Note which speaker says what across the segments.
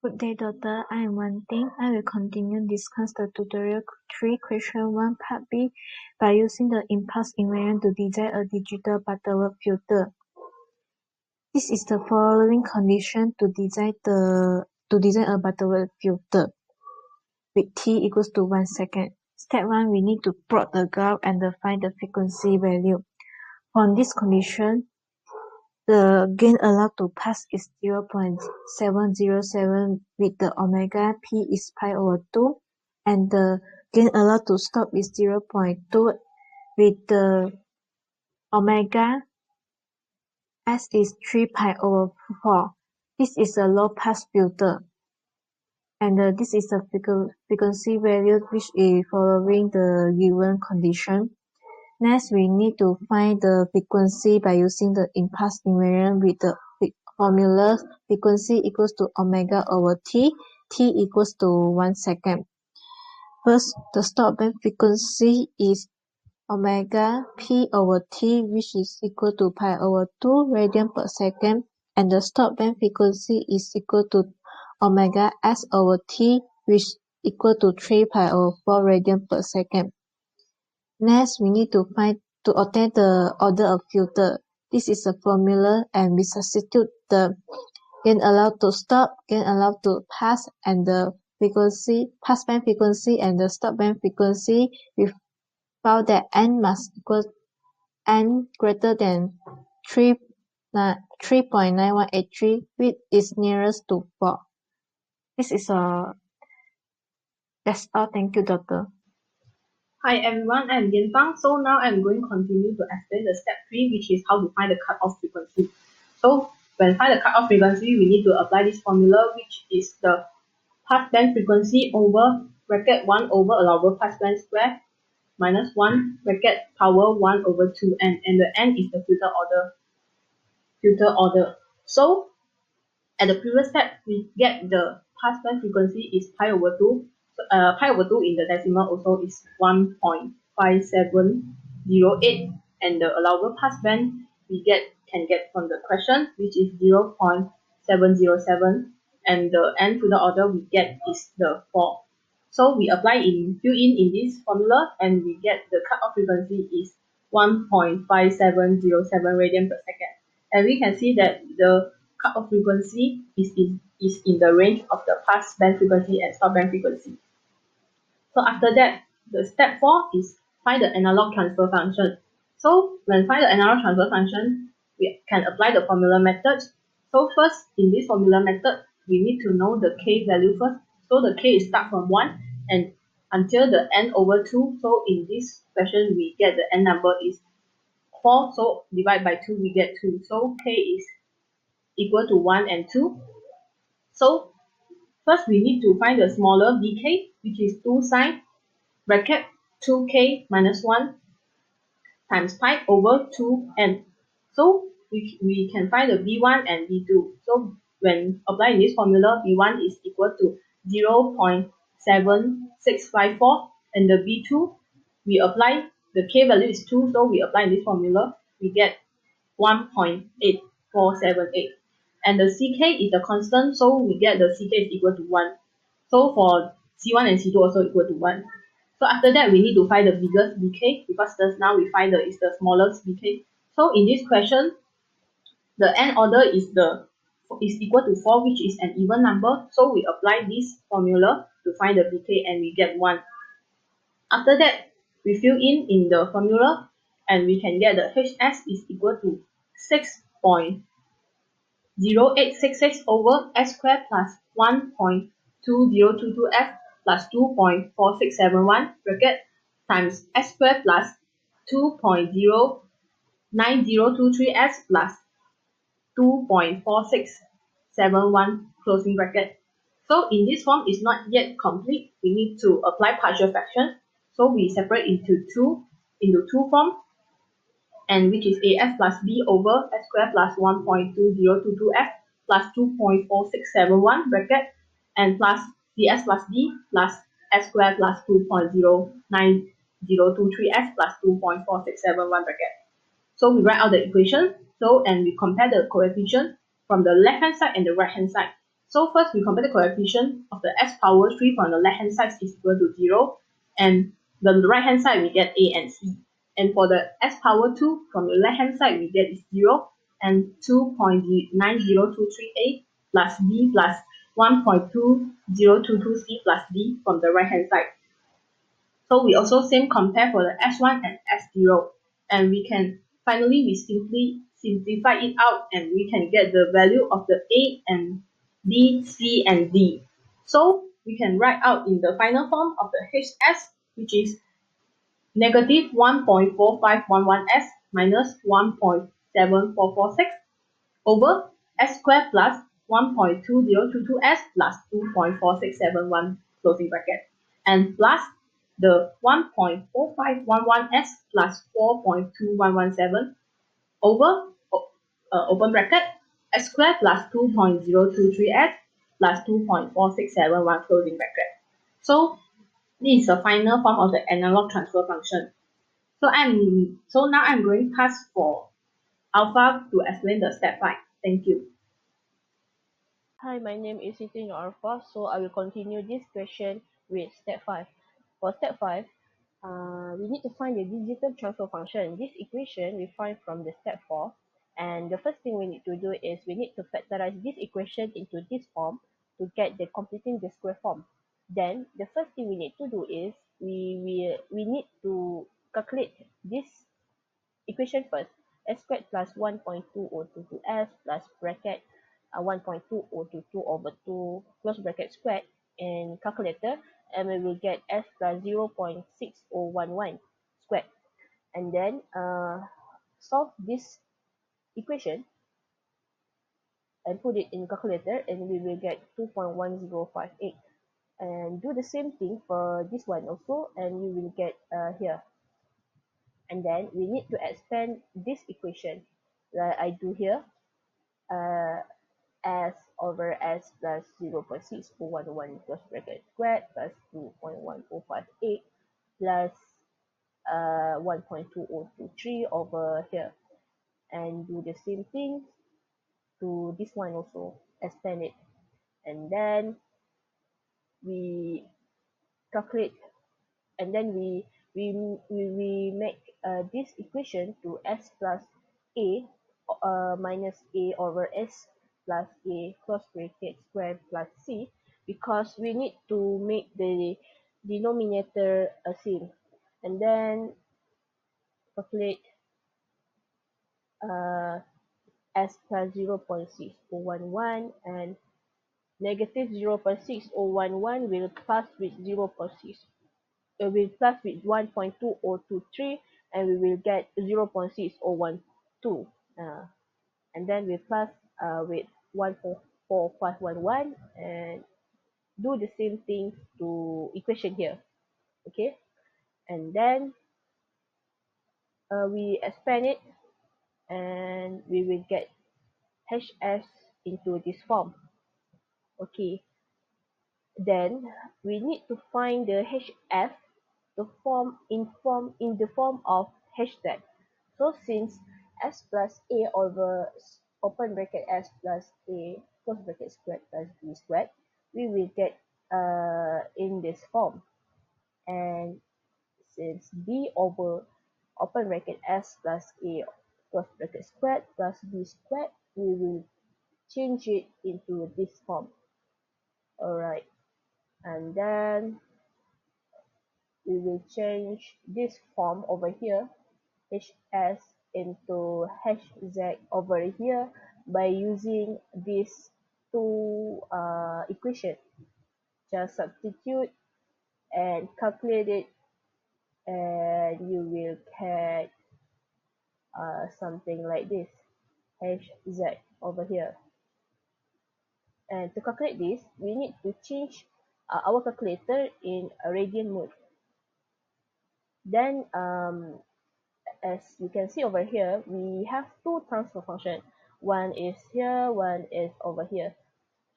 Speaker 1: Good day, doctor. I am Wan Ting. I will continue discuss the tutorial 3 question 1 part B by using the impulse invariant to design a digital butterworth filter. This is the following condition to design a butterworth filter with t equals to 1 second. Step 1, we need to plot the graph and find the frequency value. On this condition, the gain allowed to pass is 0.707 with the omega p is pi over 2, and the gain allowed to stop is 0.2 with the omega s is 3 pi over 4. This is a low pass filter, and this is the frequency value which is following the given condition. Next, we need to find the frequency by using the impulse invariant with the formula frequency equals to omega over t equals to 1 second. First, the stop band frequency is omega p over t, which is equal to pi over 2 radian per second, and the stop band frequency is equal to omega s over t, which is equal to 3 pi over 4 radian per second. Next, we need to obtain the order of filter. This is a formula, and we substitute the gain allowed to stop, gain allowed to pass, and the pass band frequency and the stop band frequency. We found that n must equal n greater than 3.9183, which is nearest to 4. That's all. Thank you, doctor.
Speaker 2: Hi everyone, I'm Yan Fang. So now I'm going to continue to explain the step 3, which is how to find the cutoff frequency. So when find the cutoff frequency, we need to apply this formula, which is the pass band frequency over bracket 1 over allowable pass band square minus 1 bracket power 1 over 2n, and the n is the filter order. So at the previous step, we get the pass band frequency is pi over 2. Pi over 2 in the decimal also is 1.5708, and the allowable pass band we can get from the question, which is 0.707, and the n to the order we get is the 4. So we fill in this formula, and we get the cutoff frequency is 1.5707 radian per second, and we can see that the cutoff frequency is in the range of the pass band frequency and stop band frequency. So after that, the step 4 is find the analog transfer function. So when find the analog transfer function, we can apply the formula method. So first, in this formula method, we need to know the k value first. So the k is start from 1 and until the n over 2. So in this question, we get the n number is 4. So divide by 2, we get 2. So k is equal to 1 and 2. So first, we need to find the smaller bk, which is 2 sine bracket 2k minus 1 times pi over 2n. So we can find the b1 and b2. So when applying this formula, b1 is equal to 0.7654, and the b2, we apply the k value is 2, so we apply this formula, we get 1.8478. And the ck is a constant, so we get the ck is equal to 1. So for c1 and c2 also equal to 1. So after that, we need to find the biggest bk, because just now we find is the smallest bk. So in this question, the n order is equal to 4, which is an even number. So we apply this formula to find the bk, and we get 1. After that, we fill in the formula, and we can get the hs is equal to 6.0866 over s squared plus 1.2022f plus 2.4671 bracket times s squared plus 2.09023s plus 2.4671 closing bracket. So in this form is not yet complete. We need to apply partial fraction. So we separate into two forms, and which is as plus b over s squared plus 1.2022f plus 2.4671 bracket, and plus cs plus d plus s squared plus 2.09023s plus 2.4671 bracket. So we write out the equation, and we compare the coefficient from the left hand side and the right hand side. So first we compare the coefficient of the s power 3 from the left hand side is equal to 0, and the right hand side we get a and c. And for the s power 2 from the left hand side we get is 0 and 2.90238 plus b plus 1.2022c plus d from the right hand side. So we also same compare for the S1 and S0, and we simply simplify it out and we can get the value of the A and B, C and D. So we can write out in the final form of the HS, which is negative 1.4511S minus 1.7446 over S squared plus 1.2022S plus 2.4671 closing bracket, and plus the 1.4511S plus 4.2117 over open bracket S squared plus 2.023S plus 2.4671 closing bracket. So this is the final form of the analog transfer function. So now I'm going to pass for Alpha to explain the step 5. Thank you.
Speaker 3: Hi, my name is Siti Arfa. So I will continue this question with step 5. For step 5, we need to find the digital transfer function. This equation we find from the step 4. And the first thing we need to do is we need to factorize this equation into this form to get the completing the square form. Then the first thing we need to do is we need to calculate this equation first. S squared plus 1.2022s plus bracket 1.2022 over 2 close bracket squared in calculator, and we will get s plus 0.6011 squared. And then solve this equation and put it in calculator, and we will get 2.1058. And do the same thing for this one also, and we will get here. And then we need to expand this equation like I do here, s over s plus 0.6411 close bracket squared plus 2.1458 plus 1.2023 over here, and do the same thing to this one also, expand it, and then we calculate, and then we make this equation to s plus a minus a over s plus a cross bracket square plus c, because we need to make the denominator a same, and then calculate uh, s plus 0.6011, and negative 0.6011 will plus with 0.6 will plus with 1.2023, and we will get 0.6012, and then we plus with 1.4511 and do the same thing to equation here. Okay, and then we expand it, and we will get hs into this form. Okay, then we need to find the hf in the form of hz. So since s plus a over open bracket s plus a close bracket squared plus b squared, we will get in this form. And since b over open bracket s plus a close bracket squared plus b squared, we will change it into this form. Alright, and then we will change this form over here, hs into hz over here, by using these two equations. Just substitute and calculate it, and you will get something like this, hz over here. And to calculate this, we need to change our calculator in a radian mode. Then as you can see over here, we have two transfer functions. One is here, one is over here.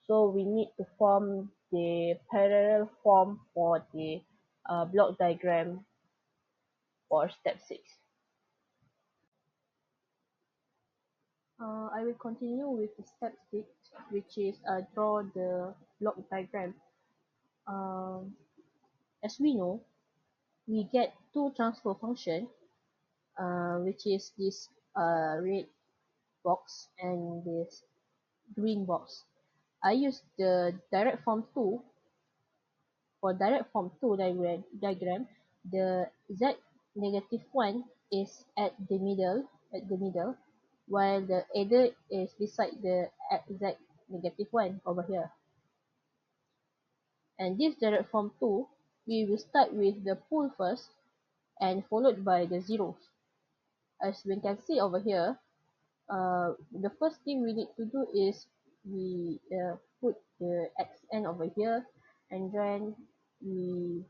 Speaker 3: So we need to form the parallel form for the block diagram for step 6. I will continue with step 6. which is draw the block diagram. As we know, we get two transfer function, which is this red box and this green box. I use the direct form 2. For direct form 2 diagram, the z negative 1 is at the middle, while the other is beside the z negative 1 over here. And this direct form 2, we will start with the pole first and followed by the zeros. As we can see over here, the first thing we need to do is we put the xn over here, and then we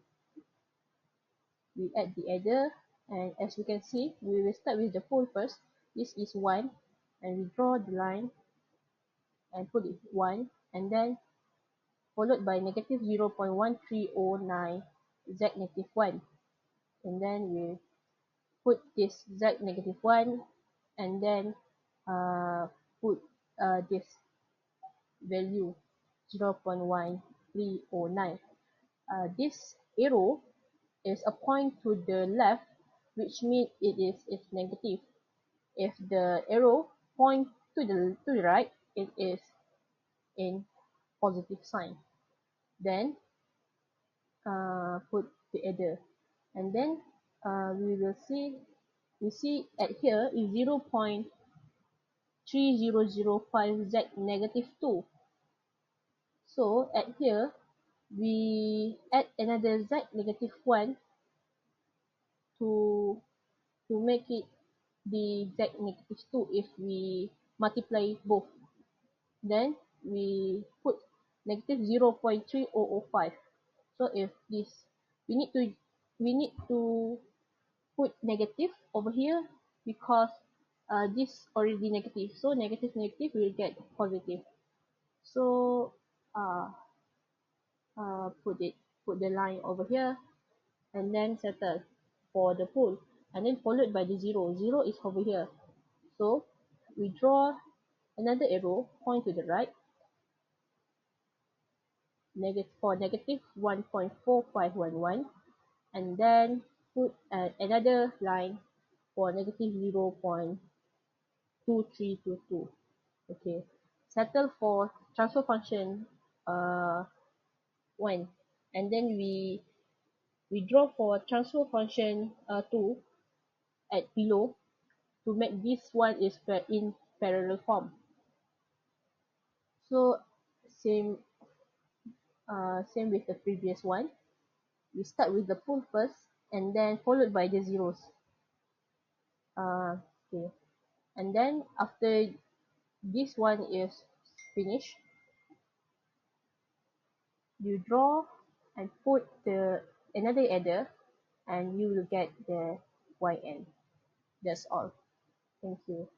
Speaker 3: add the adder, and as you can see, we will start with the pole first. This is 1, and we draw the line and put it 1, and then followed by negative 0.1309 z negative 1, and then we put this z negative 1, and then put this value 0.1309. This arrow is a point to the left, which means it is negative. If the arrow points to the right, it is in positive sign. Then put the other, and then we see at here is 0.3005 z negative 2. So at here we add another z negative 1 to make it the z negative 2 if we multiply both. Then we put negative 0.3005. So if this, we need to put negative over here because this already negative. So negative negative will get positive. So put the line over here, and then settle for the pole, and then followed by the 0. 0 is over here. So we draw another arrow point to the right, for negative 1.4511, and then put another line for negative 0.2322. Okay, settle for transfer function 1, and then we draw for transfer function 2 at below to make this one is in parallel form. So same with the previous one. We start with the pole first, and then followed by the zeros. Okay, and then after this one is finished, you draw and put the another adder, and you will get the yn. That's all. Thank you.